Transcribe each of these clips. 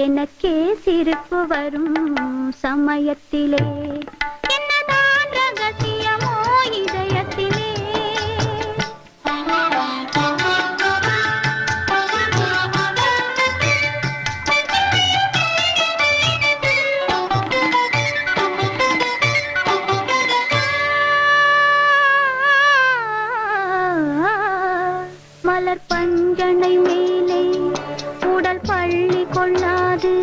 எனக்கே சிரிப்பு வரும் சமயத்திலே என்னதான் ரகசியமோ இதயத்திலே மலர் பஞ்சனை மேலே உடல் பள்ளி கொள்ளாது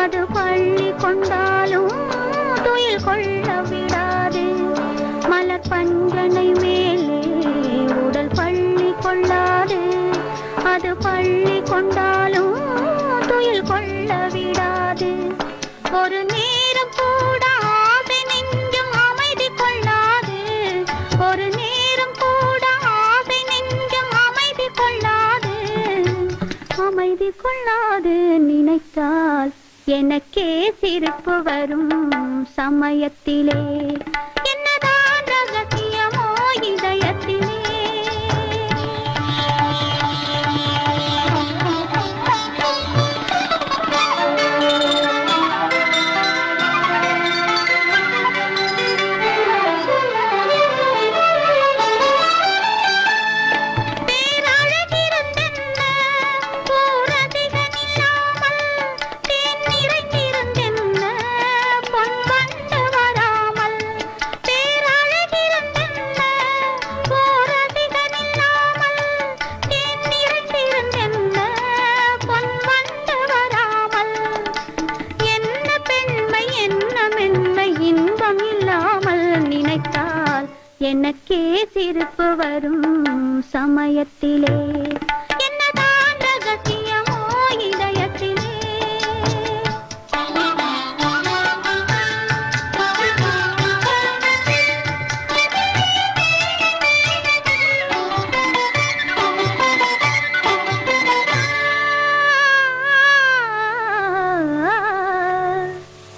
அது பள்ளி கொண்டாலும் துயில் கொள்ள விடாது மலர் பஞ்சனை மேலே உடல் பள்ளி கொள்ளாது அது பள்ளி கொண்டாலும் துயில் கொள்ள விடாது ஒரு நேரம் கூட ஆசை நெஞ்சம் அமைதி கொள்ளாது ஒரு நேரம் கூட ஆசை நெஞ்சம் அமைதி கொள்ளாது அமைதி கொள்ளாது நினைத்தால் எனக்கே சிரிப்பு வரும் சமயத்திலே என்னதான் ரகசியமோ இதயத்திலே எனக்கே சிரிப்பு வரும் சமயத்திலே என்னதான் ரகசியமோ இதயத்திலே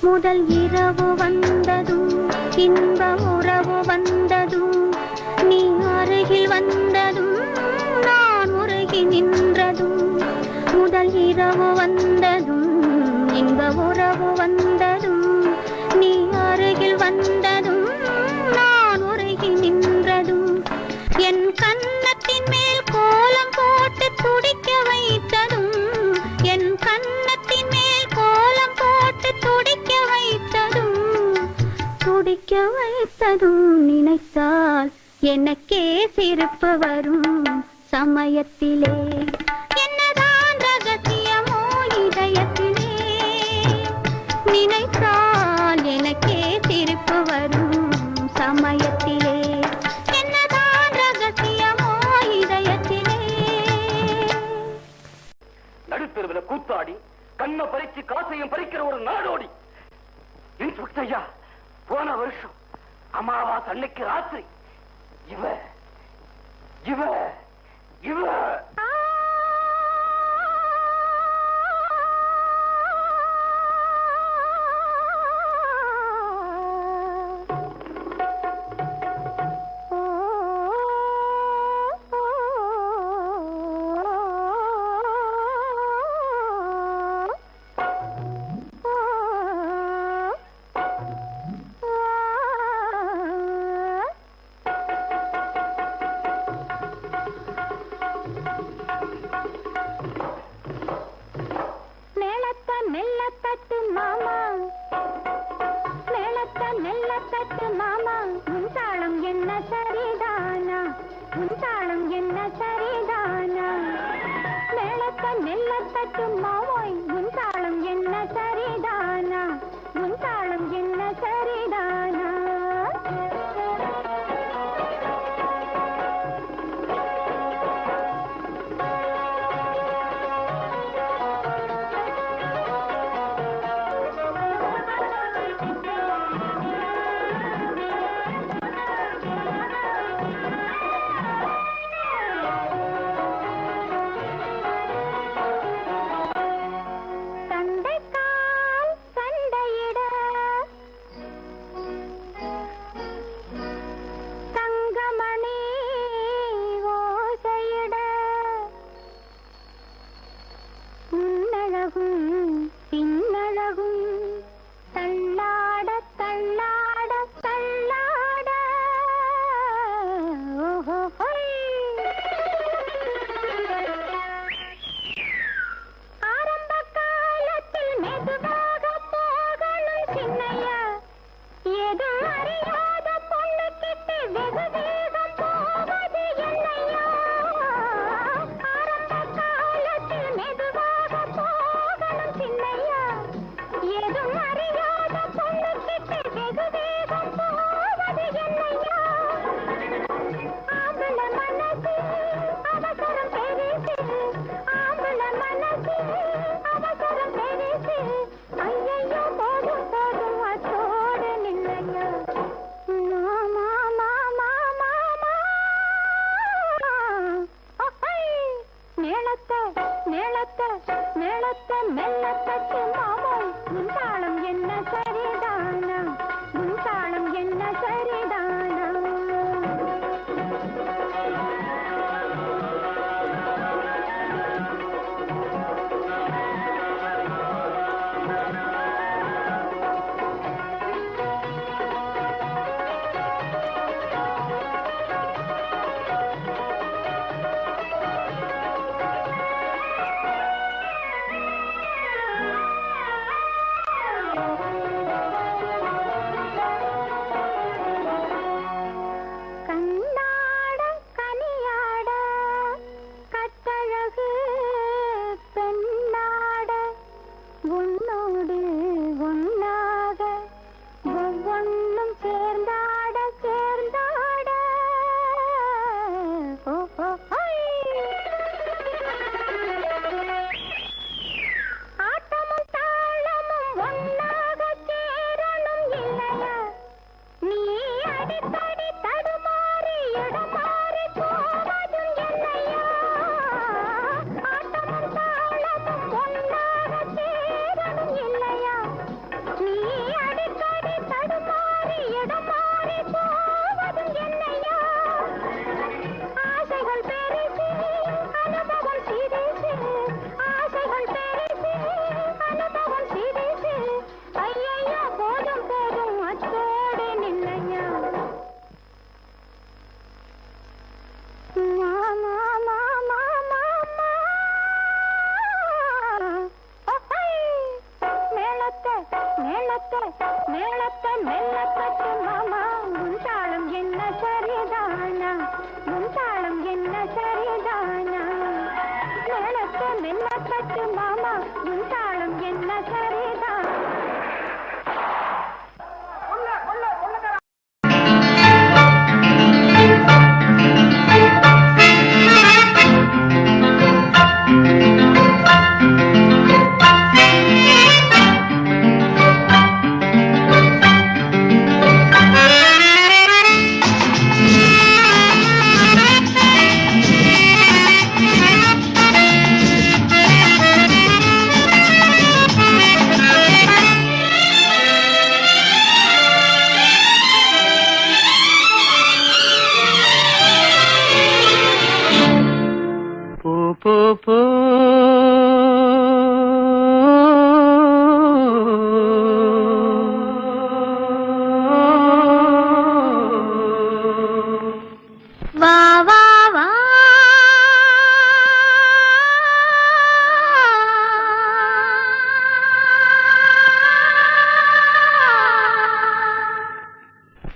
முதல் இரவு வந்ததும் இன்ப உறவு வந்ததும் நீ அருகில் வந்ததும் நான் உருகி நின்றதும் முதல் இரவு வந்ததும் இன்ப உறவு வந்ததும் நீ அருகில் வந்ததும் நான் உருகி நின்றதும் என் கன்னத்தின் மேல் கோலம் போட்டு துடிக்க வைத்ததும் என் கன்னத்தின் மேல் கோலம் போட்டு துடிக்க வைத்ததும் துடிக்க வைத்ததும் நினைத்தால் எனக்கே சிரிப்பு வரும் சமயத்திலே என்னதான் ரகசியமோ இதயத்திலே நினைத்தால் எனக்கே சிரிப்பு வரும் சமயத்திலே என்னதான் ரகசியமோ இதயத்திலே நடுத்தெருவில் கூத்தாடி கண்ணை பறிச்சு காசையும் பறிக்கிற ஒரு நாடோடி இன்ஸ்பெக்டர் ஐயா போன வருஷம் அமாவாசை அன்னைக்கு ராத்திரி இவ இவ இவ உன் தாளம் என்ன சரிதானா மேளத்த நெல்ல தட்டும் மாவோய் உன் தாளம் என்ன சரிதானா உன் தாளம் என்ன சரிதானா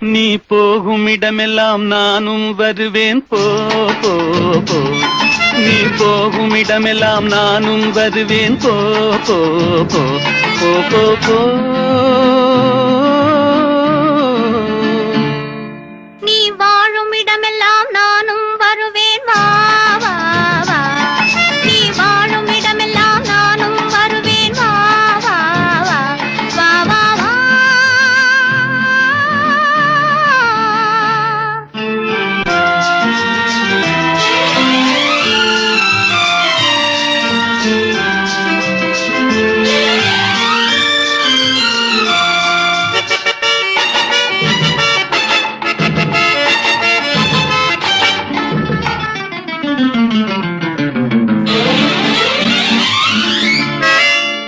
நீ போ போகும் இடமெல்லாம் நானும் வருவேன் போ போ போ. நீ போகும் இடமெல்லாம் நானும் வருவேன் போ போ போ போ போ போ. நீ வாழும் இடமெல்லாம் நானும் வருவேன் வா வா வா. நீ வாழும் இடமெல்லாம் நானும் வருவேன் வா வா வா வா வா வா.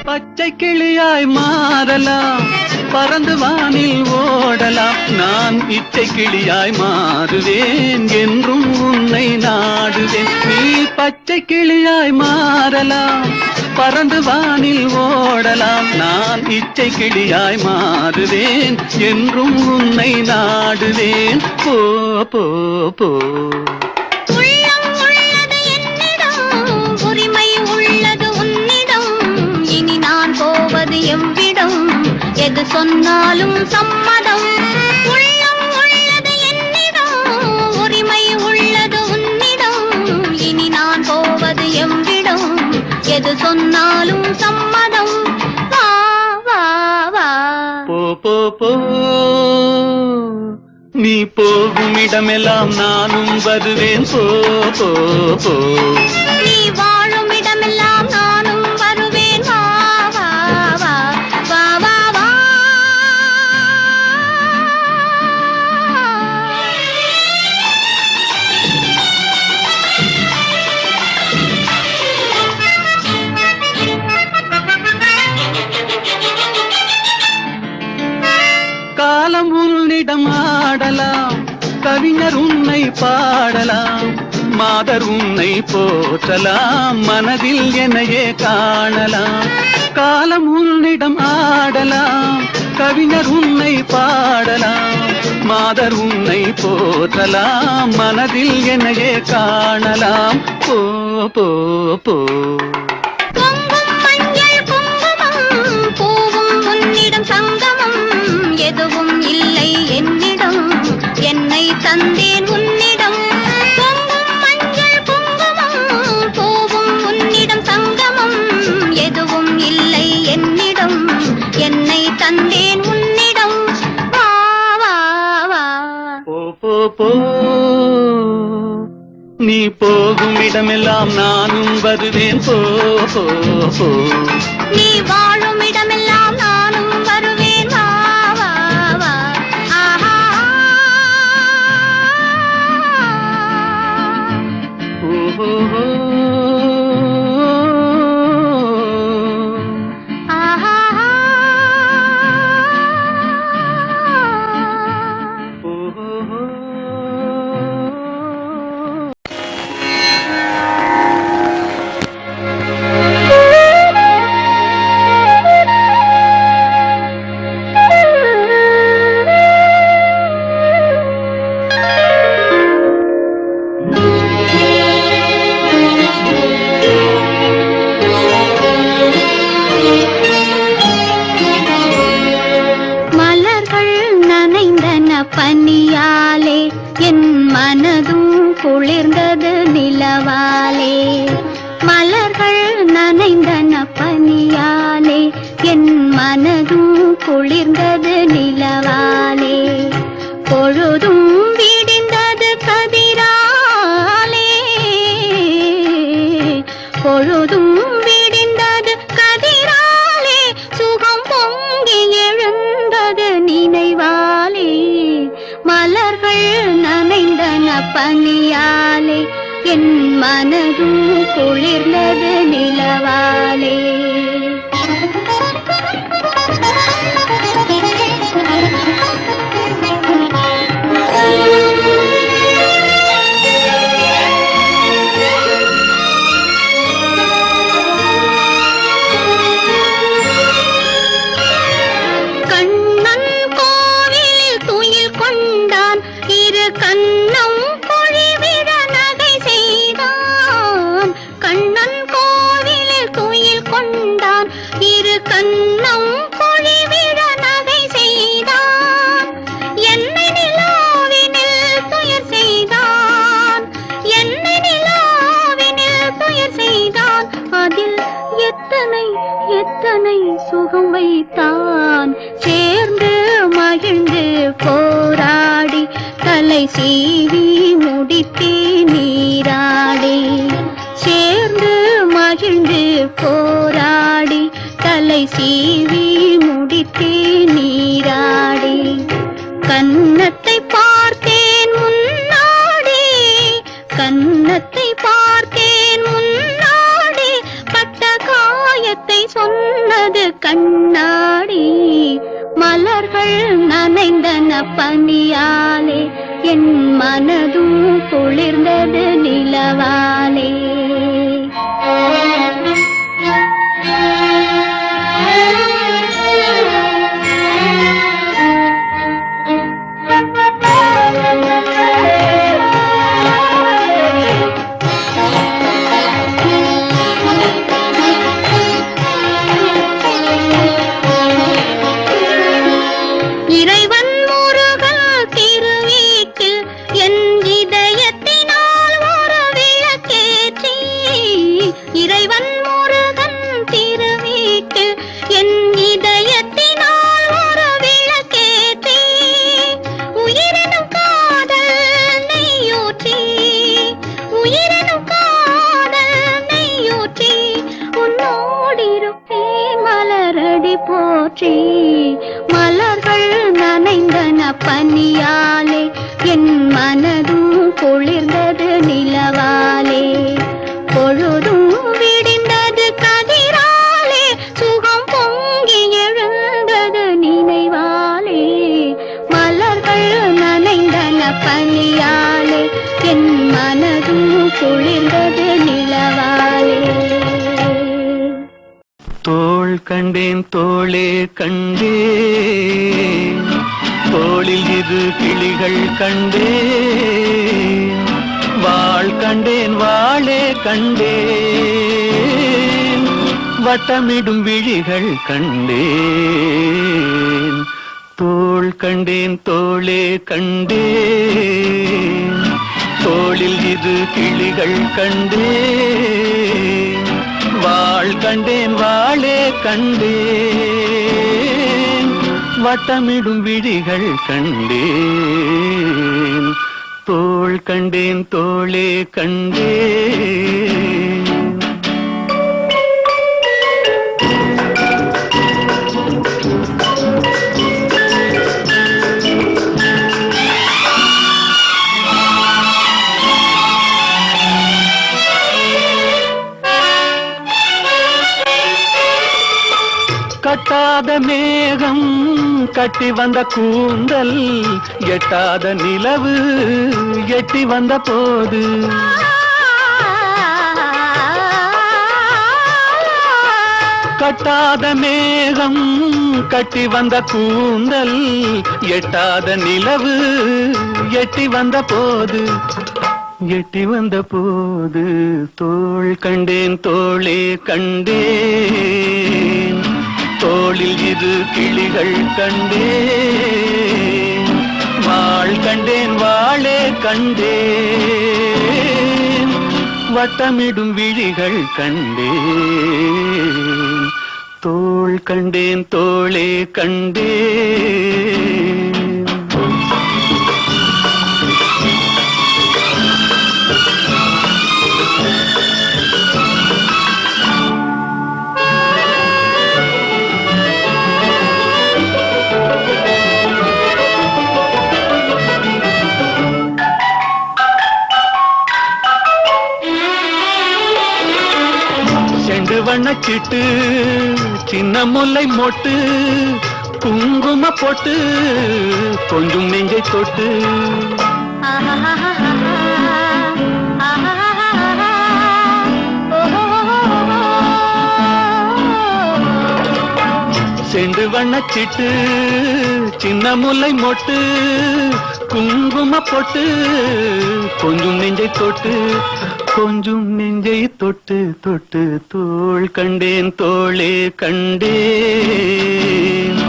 பச்சை கிளியாய் மாறலாம், பறந்து வானில் ஓடலாம். நான் இச்சை கிளியாய் மாறுவேன், என்றும் உன்னை நாடுவேன். நீ பச்சை கிளியாய் மாறலாம், பறந்து வானில் ஓடலாம். நான் இச்சை கிளியாய் மாறுவேன், என்றும் உன்னை நாடுவேன். போ போ போ. உள்ளம் உள்ளது என்னிடம், உரிமை உள்ளது உன்னிடம். இனி நான் போவது எவ்விடம், எது சொன்னாலும் சம்மதம். உள்ளம் உள்ளது என்னிடம், உரிமை உள்ளது உன்னிடம். இனி நான் போவது எவ்விடம், எது சொன்னாலும் சம்மதம். வா வா வா. போ போ போ. நீ போகும் இடமெல்லாம் நானும் வருவேன் போ போ போ. நீ வாழும் இடமெல்லாம் நானும் வருவேன் வா வா வா வா வா வா. காலம் உன்னிடம் ஆடலாம், கவிஞர் உன்னை பாடலாம். மாதர் உன்னை போற்றலாம், மனதில் என்னையே காணலாம். காலம் உன்னிடம் ஆடலாம், கவிஞர் உன்னை பாடலாம். மாதர் உன்னை போற்றலாம், மனதில் என்னையே காணலாம். போ போ போ. பொங்கும் மஞ்சள் குங்குமம், பூவும் உன்னிடம் சங்கமம். எதுவும் இல்லை என்னிடம், என்னை தந்தேன் உன்னிடம். பொங்கும் மஞ்சள் குங்குமம், பூவும் உன்னிடம் சங்கமம். எதுவும் இல்லை என்னிடம், என்னை தந்தேன் உன்னிடம். வா வா வா. போ போ போ. நீ போகும் இடமெல்லாம் நானும் வருவேன் போ போ போ. நீ வாழும் இடமெல்லாம் நானும் வருவேன் வா வா வா. ஆஹா ஓஹோ. ஆஹா. ஓஹோ. மலர்கள் நனைந்தன பனியாலே, என் மனதும் குளிர்ந்தது நிலவாலே. மலர்கள் நனைந்தன பனியாலே, என் மனதும் குளிர்ந்தது நிலவாலே. பொழுதும் விடிந்தது கதிராலே, பொழுதும் விடிந்தது கதிராலே. சுகம் பொங்கி எழுந்தது நினைவாலே. மலர்கள் நனைந்தன பனியாலே, என் மனதும் குளிர்ந்தது நிலவாலே. கண்ணன் கோவிலில் துயில் கொண்டான், சீவி முடித்தே நீராடி சேர்ந்து மகிழ்ந்து போராடி தலை சீவி முடித்தே நீராடி கன்னத்தை பார்த்தேன் முன்னாடி கன்னத்தை பார்த்தேன் முன்னாடி பட்ட காயத்தை சொன்னது கண்ணாடி மலர்கள் நனைந்தன பனியாலே என் மனதும் குளிர்ந்தது நிலவாலே இறைவன் முருகன் திருவீட்டில் என் இதயத்தினால் ஒரு விளக்கேற்றி இறைவன் முருகன் திருவீட்டில் என் இதயத்தினால் ஒரு விளக்கேற்றி உயிரினும் காதல் நெய்யூற்றி உயிரினும் காதல் நெய்யூற்றி உன்னோடிருப்பேன் மலரடி போற்றி மலர்கள் நனைந்தன பனியாலே என் மனதும் குளிர்ந்தது நிலவாலே பொழுதும் விடிந்தது கதிராலே சுகம் பொங்கி எழுந்தது நினைவாலே மலர்கள் நனைந்தன பனியாலே என் மனதும் குளிர்ந்தது நிலவாலே தோள் கண்டேன் தோளே கண்டேன் தோளில் இரு கிளிகள் கண்டேன் வாள் கண்டேன் வாளே கண்டேன் வட்டமிடும் விழிகள் கண்டேன் தோள் கண்டேன் தோளே கண்டேன் தோளில் இரு கிளிகள் கண்டேன் வாள் கண்டேன் வாளே கண்டேன் வட்டமிடும் விழிகள் கண்டேன் தோள் கண்டேன் தோளே கண்டேன் கட்டாத மேகம் கட்டி வந்த கூந்தல் எட்டாத நிலவு எட்டி வந்த போது கட்டாத மேகம் கட்டி வந்த கூந்தல் எட்டாத நிலவு எட்டி வந்த போது எட்டி வந்த போது தோள் கண்டேன் தோளே கண்டேன் தோளில் இரு கிளிகள் கண்டேன் வாள் கண்டேன் வாளே கண்டேன் வட்டமிடும் விழிகள் கண்டேன் தோள் கண்டேன் தோளே கண்டேன் வண்ணச்சிட்டு சின்ன முல்லை மொட்டு குங்கும போட்டு கொஞ்சம் நெஞ்சை தொட்டு செண்டு வண்ணச்சிட்டு சின்ன முல்லை மொட்டு குங்கும போட்டு கொஞ்சம் நெஞ்சை தொட்டு கொஞ்சம் நெஞ்சை தொட்டு தொட்டு தோள் கண்டேன் தோளே கண்டேன்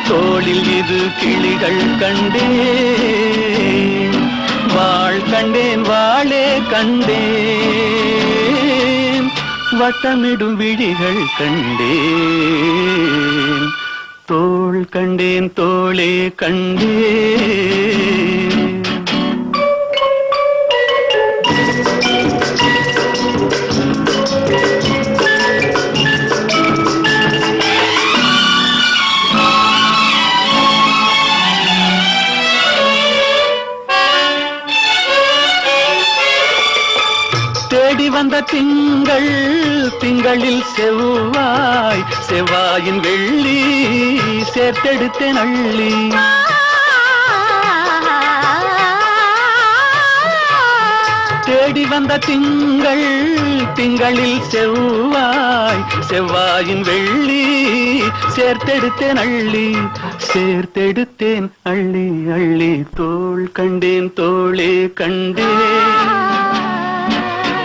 தோளில் இரு கிளிகள் கண்டேன் வாள் கண்டேன் வாளே கண்டேன் வட்டமிடும் விழிகள் கண்டேன் தோள் கண்டேன் தோளே கண்டேன் வந்த திங்கள் திங்களில் செவ்வாய் செவ்வாயின் வெள்ளி சேர்த்தெடுத்தேன் அள்ளி தேடி வந்த திங்கள் திங்களில் செவ்வாய் செவ்வாயின் வெள்ளி சேர்த்தெடுத்தேன் அள்ளி சேர்த்தெடுத்தேன் அள்ளி அள்ளி தோள் கண்டேன் தோளே கண்டேன்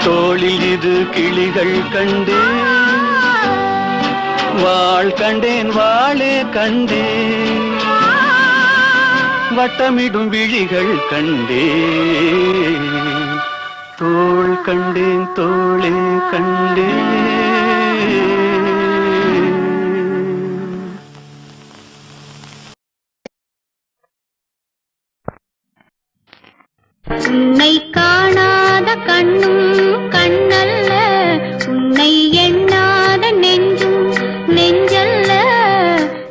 தோளில் இது கிளிகள் கண்டேன் வாள் கண்டேன் வாளே கண்டேன் வட்டமிடும் விழிகள் கண்டேன் தோள் கண்டேன் தோளே கண்டேன் உன்னை காணாத கண்ணும் கண்ணல்ல உன்னை எண்ணாத நெஞ்சும் நெஞ்சல்ல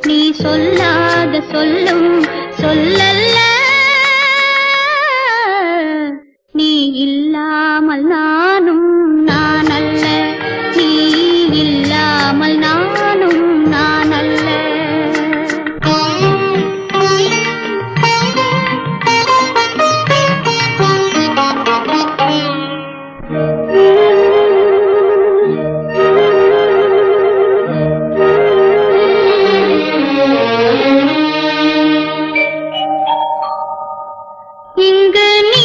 நீ சொல்லாத சொல்லும் சொல்லல்ல நீ இல்லாமல் நானும் நான் அல்ல நீ இல்லாமல் நானும் நான் அல்ல இங்கு நீ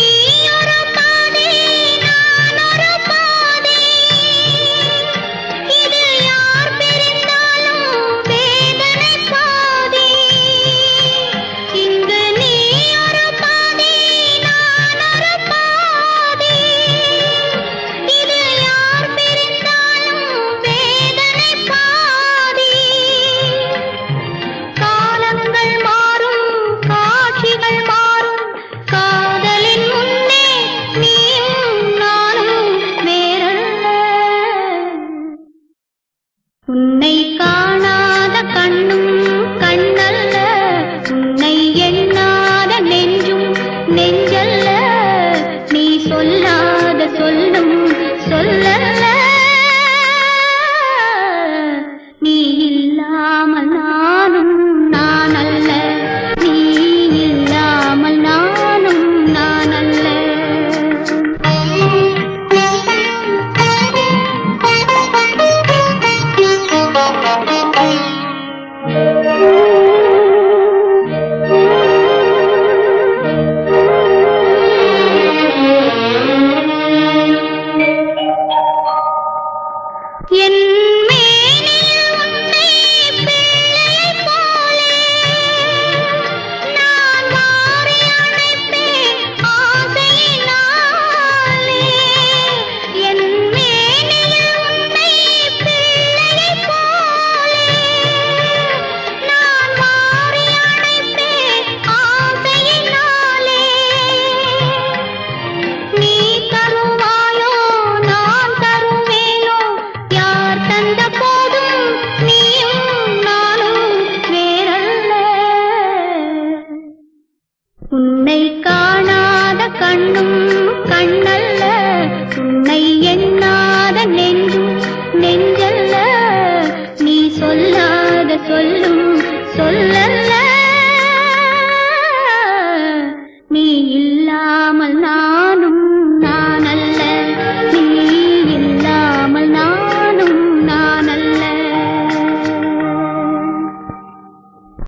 ஒரு பாதை நான் ஒரு பாதை இது யார் பிரிந்தாலும் வேதனை பாதை இங்கு நீ ஒரு பாதை நான் ஒரு பாதை இது யார் பிரிந்தாலும் வேதனை பாதை காலங்கள் மாறும் காட்சிகள் மாறும் காதலின் முன்னே நீயும் நானும் வேறல்ல உன்னை காணாத கண்ணும் கண்ணல்ல உன்னை எண்ணாத நெஞ்சும் நெஞ்சல்ல நீ சொல்லாத சொல்லும் சொல்லல்ல நீ இல்லாமல் நானும் நான் அல்ல நீ இல்லாமல் நானும் நான் அல்ல என் மேனியில் உன்னை பிள்ளையைப் போலே நான் மாறி அணைப்பேன் ஆசையினாலே என் மேனியில் உன்னை பிள்ளையைப் போலே நான் மாறி அணைப்பேன் ஆசையினாலே நீ தருவாயோ நான் தருவேனோ யார் தந்த போதும் நீயும் நானும் வேறல்ல உன்னை காணாத கண்ணும்